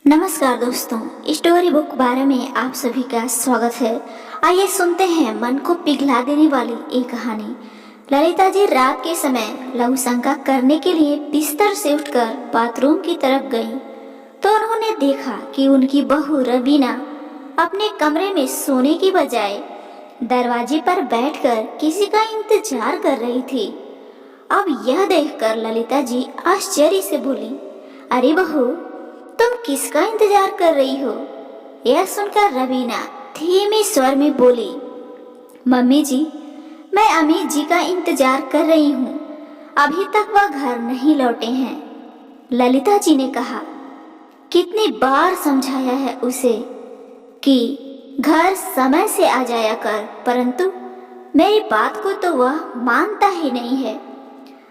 नमस्कार दोस्तों, story book 12 में आप सभी का स्वागत है। आइए सुनते हैं मन को पिघला देने वाली एक कहानी। ललिता जी रात के समय लघु शंका करने के लिए बिस्तर से उठकर बाथरूम की तरफ गईं, तो उन्होंने देखा कि उनकी बहू रवीना अपने कमरे में सोने की बजाय दरवाजे पर बैठकर किसी का इंतजार कर रही थी। अब यह देखकर ललिता जी आश्चर्य से बोली, अरे बहू, तुम किसका इंतजार कर रही हो? यह सुनकर रवीना धीमे स्वर में बोली, मम्मी जी, मैं अमित जी का इंतजार कर रही हूँ। अभी तक वह घर नहीं लौटे हैं। ललिता जी ने कहा, कितनी बार समझाया है उसे कि घर समय से आ जाया कर, परंतु मेरी बात को तो वह मानता ही नहीं है।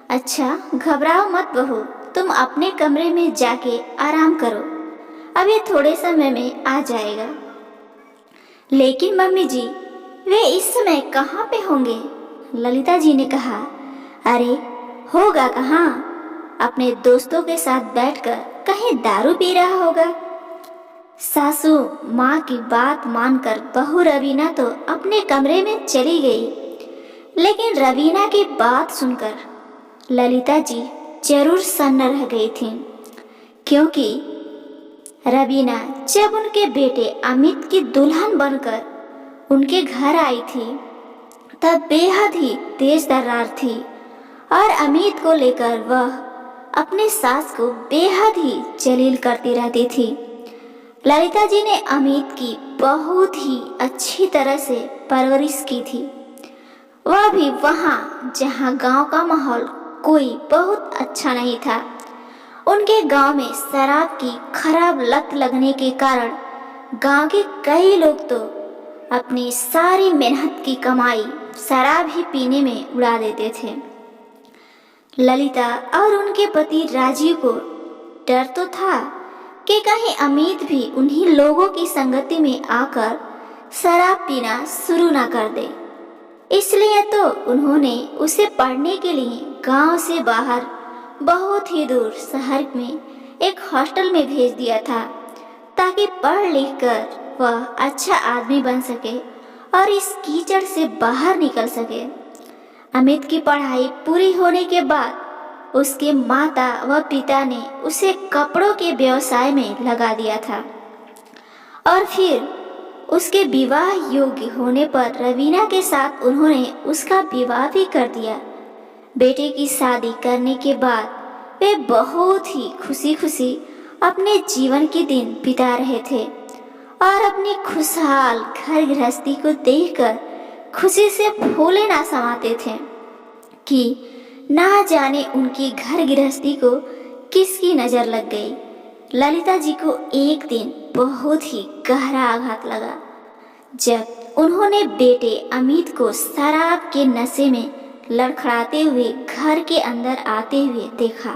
अच्छा, घबराओ मत बहू, तुम अपने कमरे में जाके आराम करो, अभी थोड़े समय में आ जाएगा। लेकिन मम्मी जी, वे इस समय कहाँ पे होंगे? ललिता जी ने कहा, अरे होगा कहाँ, अपने दोस्तों के साथ बैठकर कहीं दारू पी रहा होगा। सासू माँ की बात मानकर बहू रवीना तो अपने कमरे में चली गई, लेकिन रवीना की बात सुनकर ललिता जी जरूर सन्न रह गई थी, क्योंकि रवीना जब उनके बेटे अमित की दुल्हन बनकर उनके घर आई थी तब बेहद ही तेज तर्रार थी और अमित को लेकर वह अपने सास को बेहद ही जलील करती रहती थी। ललिता जी ने अमित की बहुत ही अच्छी तरह से परवरिश की थी, वह भी वहाँ जहाँ गांव का माहौल कोई बहुत अच्छा नहीं था। उनके गांव में शराब की खराब लत लगने के कारण गांव के कई लोग तो अपनी सारी मेहनत की कमाई शराब ही पीने में उड़ा देते थे। ललिता और उनके पति राजीव को डर तो था कि कहीं अमित भी उन्हीं लोगों की संगति में आकर शराब पीना शुरू ना कर दे, इसलिए तो उन्होंने उसे पढ़ने के लिए गांव से बाहर बहुत ही दूर शहर में एक हॉस्टल में भेज दिया था, ताकि पढ़ लिख कर वह अच्छा आदमी बन सके और इस कीचड़ से बाहर निकल सके। अमित की पढ़ाई पूरी होने के बाद उसके माता व पिता ने उसे कपड़ों के व्यवसाय में लगा दिया था और फिर उसके विवाह योग्य होने पर रवीना के साथ उन्होंने उसका विवाह भी कर दिया। बेटे की शादी करने के बाद वे बहुत ही खुशी खुशी अपने जीवन के दिन बिता रहे थे और अपनी खुशहाल घर गृहस्थी को देखकर खुशी से फूले ना समाते थे कि ना जाने उनकी घर गृहस्थी को किसकी नजर लग गई। ललिता जी को एक दिन बहुत ही गहरा आघात लगा जब उन्होंने बेटे अमित को शराब के नशे में लड़खड़ाते हुए घर के अंदर आते हुए देखा।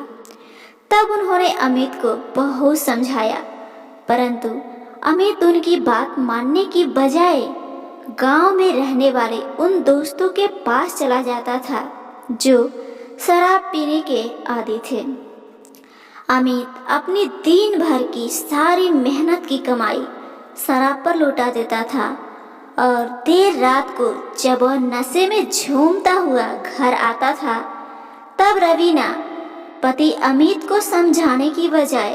तब उन्होंने अमित को बहुत समझाया, परंतु अमित उनकी बात मानने की बजाय गांव में रहने वाले उन दोस्तों के पास चला जाता था जो शराब पीने के आदी थे। अमित अपनी दिन भर की सारी मेहनत की कमाई शराब पर लौटा देता था और देर रात को जब वह नशे में झूमता हुआ घर आता था तब रवीना पति अमित को समझाने की बजाय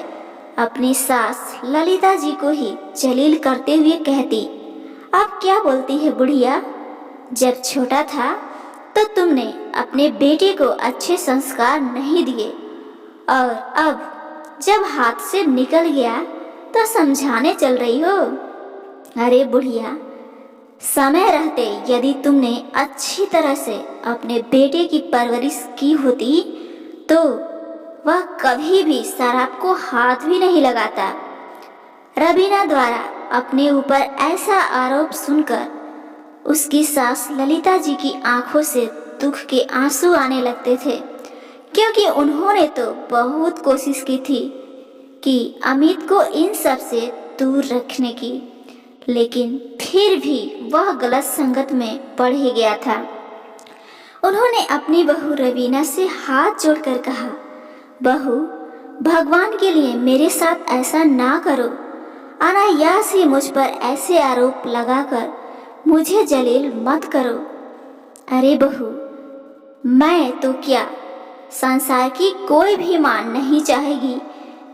अपनी सास ललिता जी को ही जलील करते हुए कहती, अब क्या बोलती है बुढ़िया, जब छोटा था तो तुमने अपने बेटे को अच्छे संस्कार नहीं दिए और अब जब हाथ से निकल गया तो समझाने चल रही हो। अरे बुढ़िया, समय रहते यदि तुमने अच्छी तरह से अपने बेटे की परवरिश की होती तो वह कभी भी शराब को हाथ भी नहीं लगाता। रवीना द्वारा अपने ऊपर ऐसा आरोप सुनकर उसकी सास ललिता जी की आंखों से दुख के आंसू आने लगते थे, क्योंकि उन्होंने तो बहुत कोशिश की थी कि अमित को इन सब से दूर रखने की, लेकिन फिर भी वह गलत संगत में पड़ ही गया था। उन्होंने अपनी बहू रवीना से हाथ जोड़कर कहा, बहू, भगवान के लिए मेरे साथ ऐसा ना करो। अनायास ही मुझ पर ऐसे आरोप लगाकर मुझे जलील मत करो। अरे बहू, मैं तो क्या, संसार की कोई भी मां नहीं चाहेगी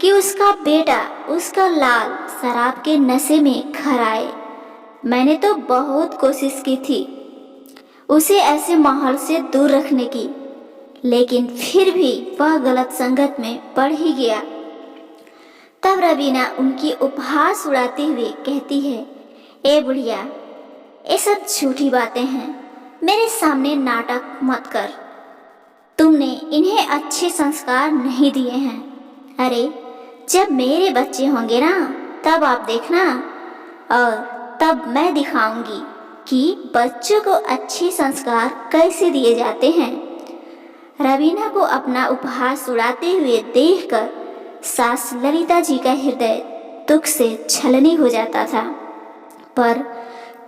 कि उसका बेटा, उसका लाल शराब के नशे में खराए। मैंने तो बहुत कोशिश की थी उसे ऐसे माहौल से दूर रखने की, लेकिन फिर भी वह गलत संगत में पड़ ही गया। तब रवीना उनकी उपहास उड़ाते हुए कहती है, ए बुढ़िया, ये सब झूठी बातें हैं, मेरे सामने नाटक मत कर। तुमने इन्हें अच्छे संस्कार नहीं दिए हैं। अरे, जब मेरे बच्चे होंगे ना, तब आप देखना, और तब मैं दिखाऊंगी कि बच्चों को अच्छे संस्कार कैसे दिए जाते हैं। रवीना को अपना उपहास उड़ाते हुए देखकर सास ललिता जी का हृदय दुख से छलनी हो जाता था। पर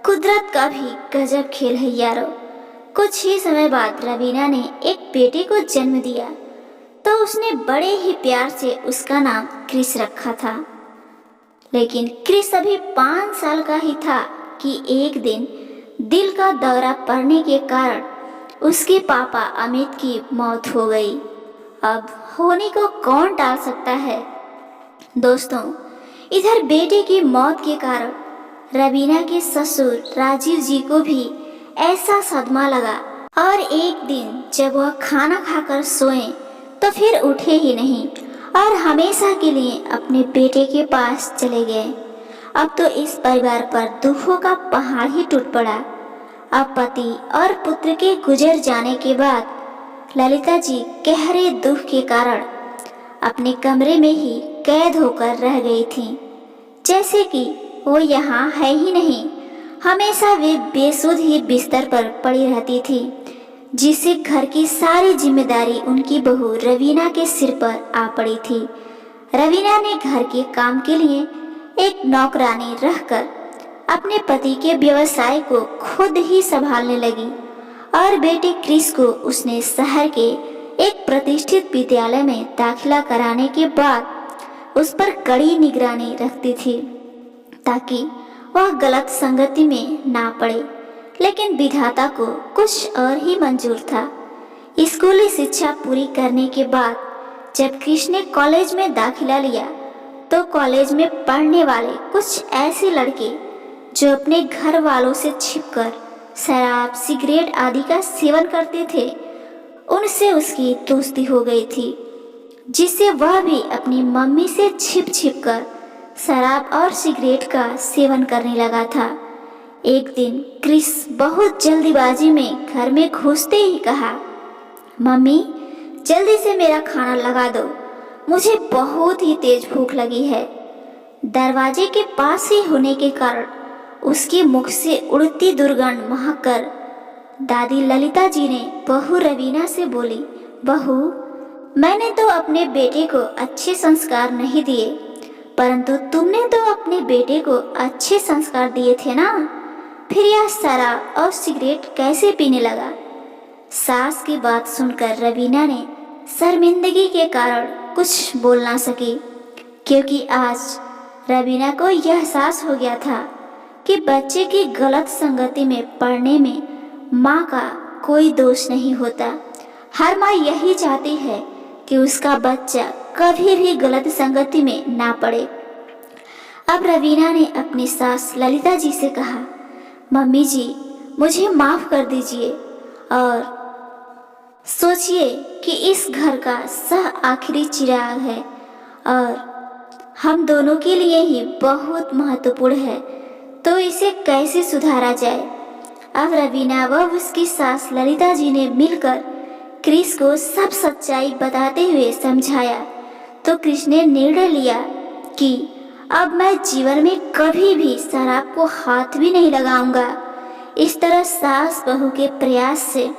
कुदरत का भी गजब खेल है यारो। कुछ ही समय बाद रवीना ने एक बेटे को जन्म दिया, तो उसने बड़े ही प्यार से उसका नाम क्रिस रखा था। लेकिन क्रिस अभी 5 साल का ही था कि एक दिन दिल का दौरा पड़ने के कारण उसके पापा अमित की मौत हो गई। अब होने को कौन टाल सकता है। दोस्तों, इधर बेटे की मौत के कारण रवीना के ससुर राजीव जी को भी ऐसा सदमा लगा, और एक दिन जब वह खाना खाकर सोए तो फिर उठे ही नहीं और हमेशा के लिए अपने बेटे के पास चले गए। अब तो इस परिवार पर दुखों का पहाड़ ही टूट पड़ा। अब पति और पुत्र के गुजर जाने के बाद ललिता जी गहरे दुख के कारण अपने कमरे में ही कैद होकर रह गई थीं। जैसे कि वो यहाँ है ही नहीं। हमेशा वे बेसुध ही बिस्तर पर पड़ी रहती थी, जिससे घर की सारी जिम्मेदारी उनकी बहू रवीना के सिर पर आ पड़ी थी। रवीना ने घर के काम के लिए एक नौकरानी रखकर अपने पति के व्यवसाय को खुद ही संभालने लगी, और बेटे क्रिस को उसने शहर के एक प्रतिष्ठित विद्यालय में दाखिला कराने के बाद उस पर कड़ी निगरानी रखती थी, ताकि वह गलत संगति में ना पड़े। लेकिन विधाता को कुछ और ही मंजूर था। स्कूली शिक्षा पूरी करने के बाद जब कृष्ण ने कॉलेज में दाखिला लिया, तो कॉलेज में पढ़ने वाले कुछ ऐसे लड़के जो अपने घर वालों से छिपकर शराब, सिगरेट आदि का सेवन करते थे, उनसे उसकी दोस्ती हो गई थी, जिससे वह भी अपनी मम्मी से छिप छिप कर शराब और सिगरेट का सेवन करने लगा था। एक दिन क्रिस बहुत जल्दीबाजी में घर में घुसते ही कहा, मम्मी, जल्दी से मेरा खाना लगा दो, मुझे बहुत ही तेज भूख लगी है। दरवाजे के पास ही होने के कारण उसके मुख से उड़ती दुर्गंध महक कर दादी ललिता जी ने बहू रवीना से बोली, बहू, मैंने तो अपने बेटे को अच्छे संस्कार नहीं दिए, परंतु तुमने तो अपने बेटे को अच्छे संस्कार दिए थे ना, फिर यह शराब और सिगरेट कैसे पीने लगा। सास की बात सुनकर रवीना ने शर्मिंदगी के कारण कुछ बोल ना सकी, क्योंकि आज रवीना को यह एहसास हो गया था कि बच्चे की गलत संगति में पड़ने में माँ का कोई दोष नहीं होता। हर माँ यही चाहती है कि उसका बच्चा कभी भी गलत संगति में ना पड़े। अब रवीना ने अपनी सास ललिता जी से कहा, मम्मी जी, मुझे माफ कर दीजिए, और सोचिए कि इस घर का सह आखिरी चिराग है और हम दोनों के लिए ही बहुत महत्वपूर्ण है, तो इसे कैसे सुधारा जाए। अब रवीना व उसकी सास ललिता जी ने मिलकर क्रिस को सब सच्चाई बताते हुए समझाया, तो क्रिस ने निर्णय लिया कि अब मैं जीवन में कभी भी शराब को हाथ भी नहीं लगाऊंगा। इस तरह सास बहू के प्रयास से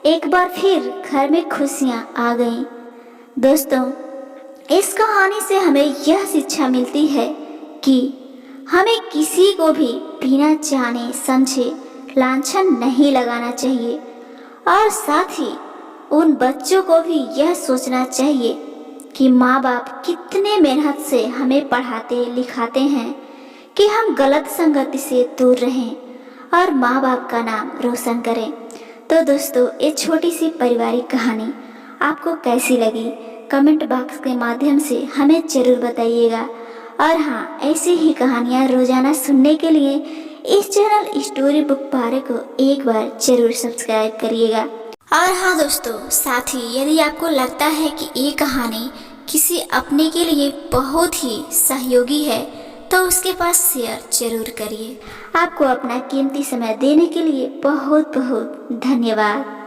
एक बार फिर घर में खुशियां आ गईं। दोस्तों, इस कहानी से हमें यह शिक्षा मिलती है कि हमें किसी को भी बिना जाने समझे लांछन नहीं लगाना चाहिए, और साथ ही उन बच्चों को भी यह सोचना चाहिए कि माँ बाप कितने मेहनत से हमें पढ़ाते लिखाते हैं कि हम गलत संगति से दूर रहें और माँ बाप का नाम रोशन करें। तो दोस्तों, ये छोटी सी पारिवारिक कहानी आपको कैसी लगी कमेंट बॉक्स के माध्यम से हमें ज़रूर बताइएगा। और हाँ, ऐसी ही कहानियाँ रोजाना सुनने के लिए इस चैनल स्टोरी बुक पारे को एक बार जरूर सब्सक्राइब करिएगा। और हाँ दोस्तों, साथ ही यदि आपको लगता है कि ये कहानी किसी अपने के लिए बहुत ही सहयोगी है तो उसके पास शेयर जरूर करिए। आपको अपना कीमती समय देने के लिए बहुत बहुत धन्यवाद।